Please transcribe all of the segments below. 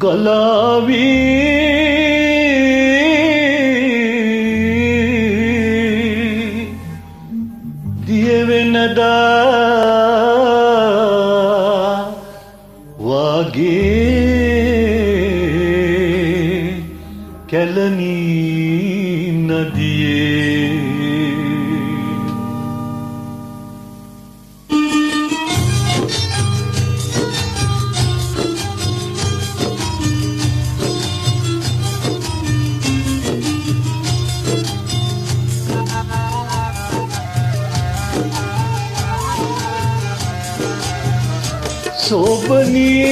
ගලාවී දියවෙනදා වාගේ කැලණී නදියේ සෝබනී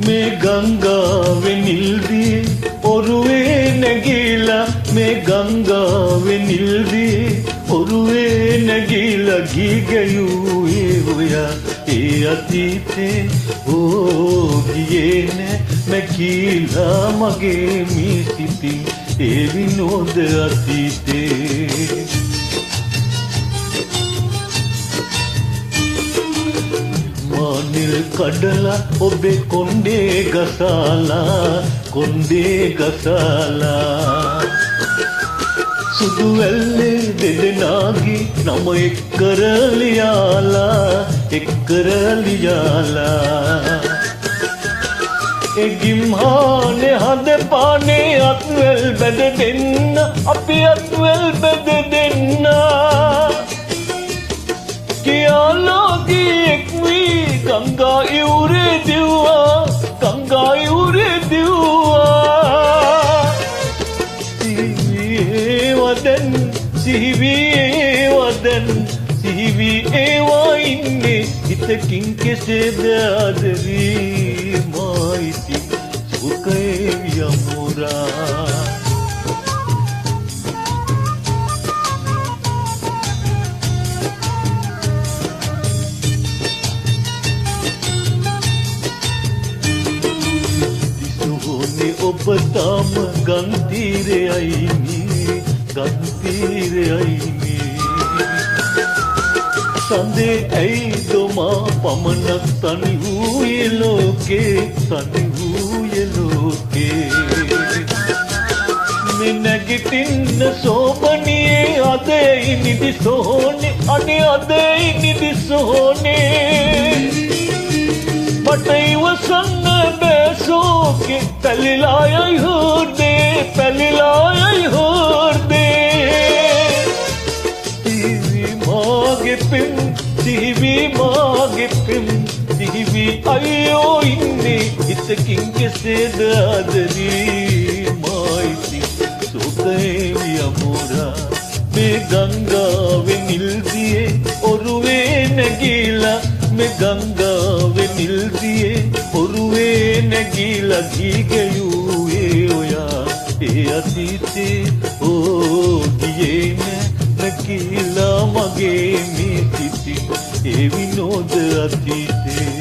මේ ගංගාවේ නිල්දී ඔරුවේ නැගිලා මේ ගංගාවේ නිල්දී ඔරුවේ නැගිලා ගී ගැයුවේ ඔයා ඒ අතීතේ ඕ ගියේ නෑ මැකිලා මගේ මේ සිතින් ඒ විනෝද අතීතේ කඩලා ඔබේ කොණ්ඩේ ගසාලා සුදු වැල්ලේ දෙදෙනාගේ නම එක්කර ලියාලා එගිම්හානේ හද පානේ අත්වැල් බැද දෙන්න අපි අත්වැල් බැද දෙන්න කියාලාගේ එක්වී ගංගා ඉවුරේ දිව්වා සිහිවී ඒවා ඉන්නේ හිතකින් කෙසේද ආදරී මායිති සුඛේ යමුරා ඔබ තාම ගන්තීරේ අයිනේ සඳේ ඇයි දොමා පමණක් තනි වූයේ ලෝකේ මේ නැගිටින්න සෝබනියේ අදයි නිදි සෝනේ අනේ අදයි නිදි සෝනේ මට ඉවසන්න බෑ සෝකේ පැලිලා යයි හොර්දේ සිහිවී මාගේ පෙම් සිහිවී අයියෝ ඉන්නේ හිතකින් කෙසේද ආදරී මායිති සුඛේ යමුරා මේ ගංගාවේ නිල්දියේ ඔරුවේ නැගිලා මේ ගංගාවේ නිල්දියේ ඔරුවේ නැගිලා ගී ගැයුවේ ඔයා ඒ අතීතේ ඕ ගියේ නෑ නැගිලා මගේ මේ සිතින් ඒ විනෝද අතීතේ